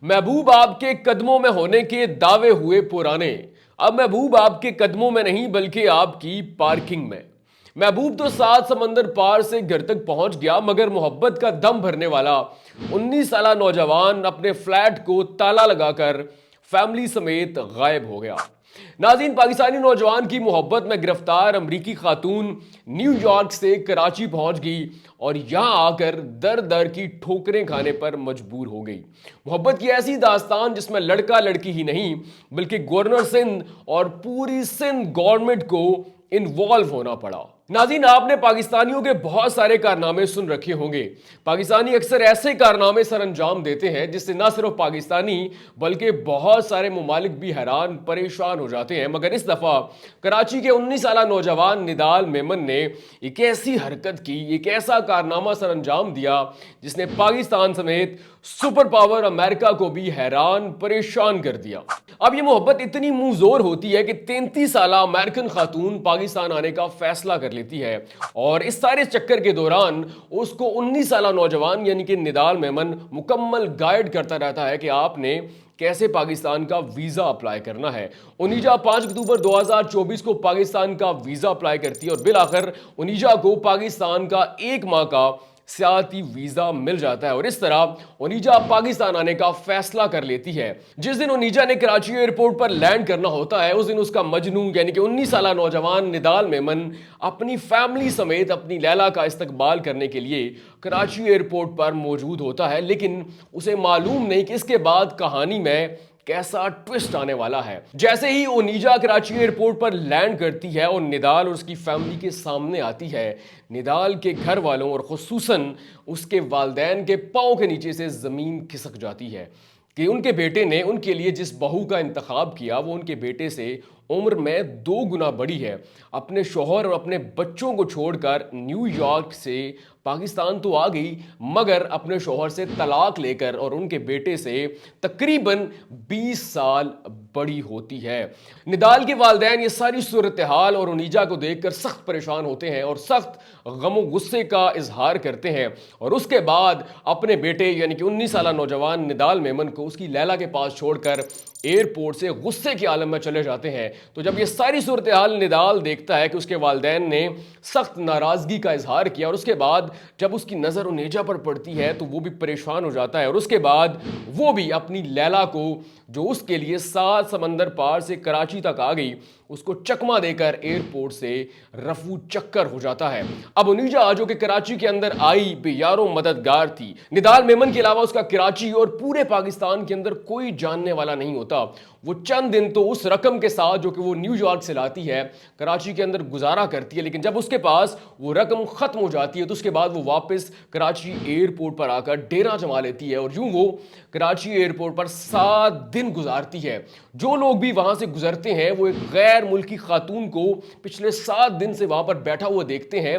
महबूब आपके कदमों में होने के दावे हुए पुराने, अब महबूब आपके कदमों में नहीं बल्कि आपकी पार्किंग में। महबूब तो 7 समंदर पार से घर तक पहुंच गया, मगर मोहब्बत का दम भरने वाला 19 साला नौजवान अपने फ्लैट को ताला लगाकर फैमिली समेत गायब हो गया। नाज़रीन, पाकिस्तानी नौजवान की मोहब्बत में गिरफ्तार अमरीकी खातून न्यूयॉर्क से कराची पहुंच गई और यहां आकर दर दर की ठोकरें खाने पर मजबूर हो गई। मोहब्बत की ऐसी दास्तान जिसमें लड़का लड़की ही नहीं बल्कि गवर्नर सिंध और पूरी सिंध गवर्नमेंट को इन्वॉल्व होना पड़ा। नाज़रीन, आपने पाकिस्तानियों के बहुत सारे कारनामे सुन रखे होंगे। पाकिस्तानी अक्सर ऐसे कारनामे सर अंजाम देते हैं जिससे न सिर्फ पाकिस्तानी बल्कि बहुत सारे मुमालिक भी हैरान परेशान हो जाते हैं। मगर इस दफा कराची के 19 साला नौजवान निदाल मेमन ने एक ऐसी हरकत की, एक ऐसा कारनामा सर अंजाम दिया जिसने पाकिस्तान समेत सुपर पावर अमेरिका को भी हैरान परेशान कर दिया। अब ये मोहब्बत इतनी मुंहजोर होती है कि 33 साला अमेरिकन खातून पाकिस्तान आने का फैसला कर लेती है और इस सारे चक्कर के दौरान उसको 19 साला नौजवान यानी कि निदाल मेमन मुकम्मल गाइड करता रहता है कि आपने कैसे पाकिस्तान का वीजा अप्लाई करना है। उनीजा 5 अक्टूबर 2024 को पाकिस्तान का वीजा अप्लाई करती है और बिल आखिर उनीजा को पाकिस्तान का 1 माह का सियाती वीजा मिल जाता है और इस तरह ओनीजा पाकिस्तान आने का फैसला कर लेती है। जिस दिन ओनीजा ने कराची एयरपोर्ट पर लैंड करना होता है उस दिन उसका मजनू यानी कि 19 साला नौजवान निदाल मेमन अपनी फैमिली समेत अपनी लैला का इस्तकबाल करने के लिए कराची एयरपोर्ट पर मौजूद होता है, लेकिन उसे मालूम नहीं कि इसके बाद कहानी में कैसा ट्विस्ट आने वाला है। जैसे ही ओनीजा कराची एयरपोर्ट पर लैंड करती है और निदाल और उसकी फैमिली के सामने आती है, निदाल के घर वालों और खुसूसन उसके वालिदैन के पांव के नीचे से जमीन खिसक जाती है कि उनके बेटे ने उनके लिए जिस बहू का इंतखाब किया वो उनके बेटे से उम्र में 2 गुना बड़ी है। अपने शौहर और अपने बच्चों को छोड़कर न्यूयॉर्क से पाकिस्तान तो आ गई मगर अपने शौहर से तलाक लेकर और उनके बेटे से तकरीबन 20 साल बड़ी होती है। निदाल के वालिदैन ये सारी सूरत हाल और ओनीजा को देखकर सख्त परेशान होते हैं और सख्त गम गुस्से का इजहार करते हैं और उसके बाद अपने बेटे यानी कि 19 साला नौजवान निदाल मेमन को उसकी लैला के पास छोड़कर एयरपोर्ट से गुस्से के आलम में चले जाते हैं। तो जब ये सारी सूरत हाल निदाल देखता है कि उसके वालिदैन ने सख्त नाराजगी का इजहार किया और उसके बाद जब उसकी नज़र ओनीजा पर पड़ती है तो वो भी परेशान हो जाता है और उसके बाद वो भी अपनी लैला को जो उसके लिए 7 समंदर पार से कराची तक आ गई उसको चकमा देकर एयरपोर्ट से रफू चक्कर हो जाता है। अब ओनीजा जो कि कराची के अंदर आई बेयारो मददगार थी, निदाल मेमन के अलावा उसका कराची और पूरे पाकिस्तान के अंदर कोई जानने वाला नहीं होता। वो चंद दिन तो उस रकम के साथ जो कि वो न्यूयॉर्क से लाती है कराची के अंदर गुजारा करती है, लेकिन जब उसके पास वो रकम खत्म हो जाती है तो उसके बाद वो वापस कराची एयरपोर्ट पर आकर डेरा जमा लेती है और यूं वो कराची एयरपोर्ट पर 7 दिन गुजारती है। जो लोग भी वहां से गुजरते हैं वो एक गैर मुल्की खातून को पिछले 7 दिन से वहां पर बैठा हुआ देखते हैं,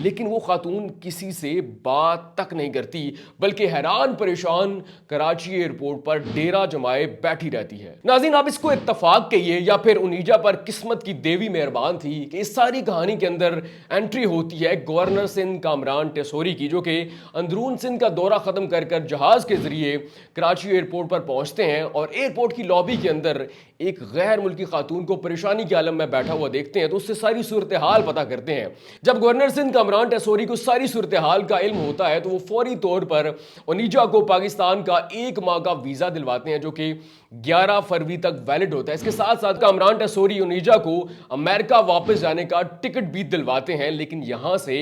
लेकिन वो खातून किसी से बात तक नहीं करती बल्कि हैरान परेशान कराची एयरपोर्ट पर डेरा जमाए बैठी रहती है। नाज़रीन, आप इसको इत्तफाक कहिए या फिर उनीजा पर किस्मत की देवी मेहरबान थी कि इस सारी कहानी के अंदर एंट्री होती है गवर्नर सिंध कामरान टेसोरी की, जो कि अंदरून सिंध का दौरा खत्म कर जहाज के जरिए कराची एयरपोर्ट पर पहुंचते हैं और एयरपोर्ट की लॉबी के अंदर एक गैर मुल्की खातून को परेशानी के आलम में बैठा हुआ देखते हैं तो उससे सारी सूरत हाल पता करते हैं। जब गवर्नर सिंध कामरान टेसोरी को सारी सूरत हाल का इल्म होता है तो वो फौरी तौर पर ओनीजा को पाकिस्तान का 1 माह का वीजा दिलवाते हैं जो कि 11 फरवरी तक वैलिड होता है। इसके साथ साथ कामरान टेसोरी ओनीजा को अमेरिका वापस जाने का टिकट भी दिलवाते हैं, लेकिन यहां से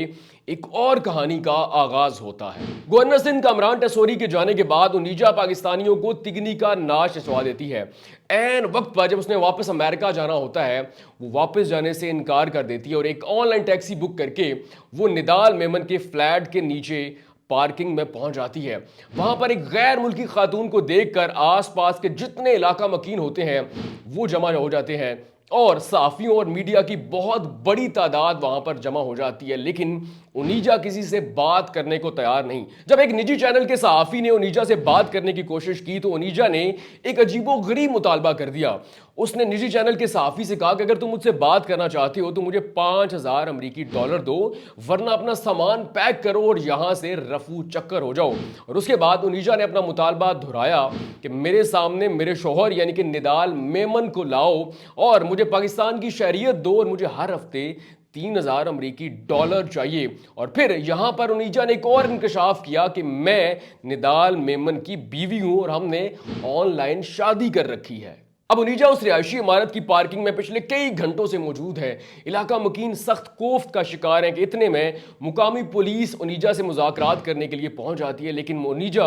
एक और कहानी का आगाज होता है। गवर्नर सिंध कामरान टेसोरी के जाने के बाद ओनीजा पाकिस्तानियों को तिगनी का नाश चढ़वा देती है। ऐन वक्त पर जब उसने वापस अमेरिका जाना होता है वो वापस जाने से इनकार कर देती है और एक ऑनलाइन टैक्सी बुक करके वो निदाल मेमन के फ्लैट के नीचे पार्किंग में पहुंच जाती है। वहां पर एक गैर मुल्की खातून को देखकर आसपास के जितने इलाका मकीन होते हैं वो जमा हो जाते हैं और सहाफियों और मीडिया की बहुत बड़ी तादाद वहां पर जमा हो जाती है, लेकिन ओनीजा किसी से बात करने को तैयार नहीं। जब एक निजी चैनल के सहाफी ने ओनीजा से बात करने की कोशिश की तो ओनीजा ने एक अजीबोगरीब मुतालबा कर दिया। اس نے نجی چینل کے صحافی سے کہا کہ اگر تم مجھ سے بات کرنا چاہتے ہو تو مجھے $5000 امریکی دو ورنہ اپنا سامان پیک کرو اور یہاں سے رفو چکر ہو جاؤ۔ اور اس کے بعد انیجا نے اپنا مطالبہ دہرایا کہ میرے سامنے میرے شوہر یعنی کہ نڈال میمن کو لاؤ اور مجھے پاکستان کی شہریت دو اور مجھے ہر ہفتے $3000 امریکی چاہیے۔ اور پھر یہاں پر انیجا نے ایک اور انکشاف کیا کہ میں نڈال میمن کی بیوی ہوں اور ہم نے آن لائن شادی کر رکھی ہے۔ اب انیجا اس رہائشی عمارت کی پارکنگ میں پچھلے کئی گھنٹوں سے موجود ہے۔ علاقہ مکین سخت کوفت کا شکار ہے کہ اتنے میں مقامی پولیس انیجا سے مذاکرات کرنے کے لیے پہنچ جاتی ہے، لیکن انیجا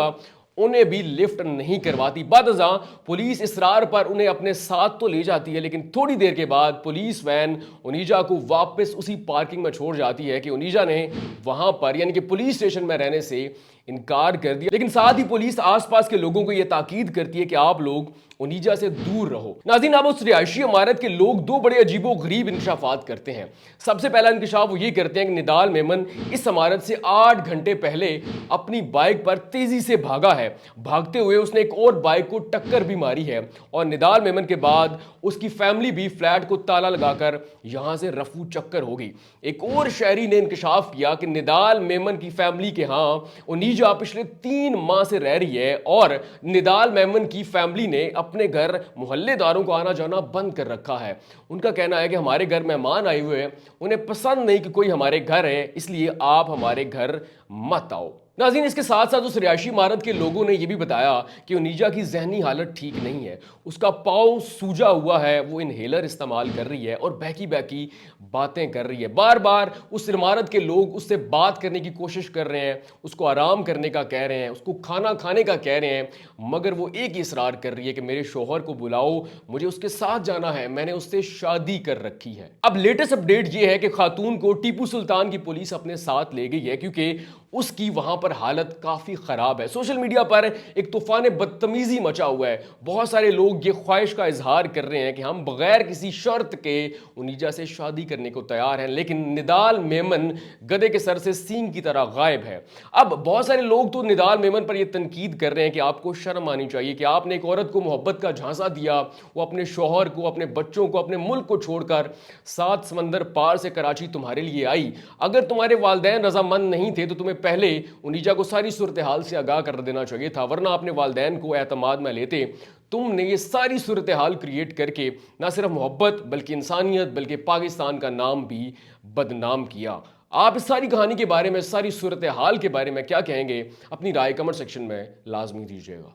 انہیں بھی لفٹ نہیں کرواتی۔ بعد ازاں پولیس اصرار پر انہیں اپنے ساتھ تو لے جاتی ہے، لیکن تھوڑی دیر کے بعد پولیس وین انیجا کو واپس اسی پارکنگ میں چھوڑ جاتی ہے کہ انیجا نے وہاں پر یعنی کہ پولیس اسٹیشن میں رہنے سے انکار کر دیا، لیکن ساتھ ہی پولیس آس پاس کے لوگوں کو یہ تاکید کرتی ہے کہ آپ لوگ انیجا سے دور رہو۔ ناظرین، اب اس رہائشی عمارت کے لوگ دو بڑے عجیب و غریب انکشافات کرتے ہیں۔ سب سے پہلا انکشاف وہ یہ کرتے ہیں کہ نڈال میمن اس عمارت سے 8 گھنٹے پہلے اپنی بائک پر تیزی سے بھاگا ہے۔ بھاگتے ہوئے اس نے ایک اور بائک کو ٹکر بھی ماری ہے اور نڈال میمن کے بعد اس کی فیملی بھی فلیٹ کو تالا لگا کر یہاں سے رفو چکر ہو گئی۔ ایک اور شہری نے انکشاف کیا کہ نڈال میمن کی فیملی کے ہاں انیجا پچھلے 3 ماہ سے رہ رہی ہے اور نڈال میمن کی فیملی نے اپنے گھر محلے داروں کو آنا جانا بند کر رکھا ہے۔ ان کا کہنا ہے کہ ہمارے گھر مہمان آئے ہوئے ہیں، انہیں پسند نہیں کہ کوئی ہمارے گھر ہے، اس لیے آپ ہمارے گھر مت آؤ۔ ناظرین، اس کے ساتھ ساتھ اس رہائشی عمارت کے لوگوں نے یہ بھی بتایا کہ انیجا کی ذہنی حالت ٹھیک نہیں ہے، اس کا پاؤں سوجا ہوا ہے، وہ انہیلر استعمال کر رہی ہے اور بہکی بہکی باتیں کر رہی ہے۔ بار بار اس عمارت کے لوگ اس سے بات کرنے کی کوشش کر رہے ہیں، اس کو آرام کرنے کا کہہ رہے ہیں، اس کو کھانا کھانے کا کہہ رہے ہیں، مگر وہ ایک ہی اصرار کر رہی ہے کہ میرے شوہر کو بلاؤ، مجھے اس کے ساتھ جانا ہے، میں نے اس سے شادی کر رکھی ہے۔ اب لیٹسٹ اپڈیٹ یہ ہے کہ خاتون کو ٹیپو سلطان کی پولیس اپنے ساتھ لے گئی ہے کیونکہ اس کی وہاں پر حالت کافی خراب ہے۔ سوشل میڈیا پر ایک طوفان بدتمیزی مچا ہوا ہے۔ بہت سارے لوگ یہ خواہش کا اظہار کر رہے ہیں کہ ہم بغیر کسی شرط کے انیجا سے شادی کرنے کو تیار ہیں، لیکن نڈال میمن گدے کے سر سے سینگ کی طرح غائب ہے۔ اب بہت سارے لوگ تو نڈال میمن پر یہ تنقید کر رہے ہیں کہ آپ کو شرم آنی چاہیے کہ آپ نے ایک عورت کو محبت کا جھانسا دیا، وہ اپنے شوہر کو، اپنے بچوں کو، اپنے ملک کو چھوڑ کر 7 سمندر پار سے کراچی تمہارے لیے آئی۔ اگر تمہارے والدین رضامند نہیں تھے تو تمہیں پہلے انیجا کو ساری صورتحال سے آگاہ کر دینا چاہیے تھا، ورنہ اپنے والدین کو اعتماد میں لیتے۔ تم نے یہ ساری صورتحال کریٹ کر کے نہ صرف محبت بلکہ انسانیت بلکہ پاکستان کا نام بھی بدنام کیا۔ آپ اس ساری کہانی کے بارے میں، ساری صورتحال کے بارے میں کیا کہیں گے؟ اپنی رائے کمنٹ سیکشن میں لازمی دیجیے گا۔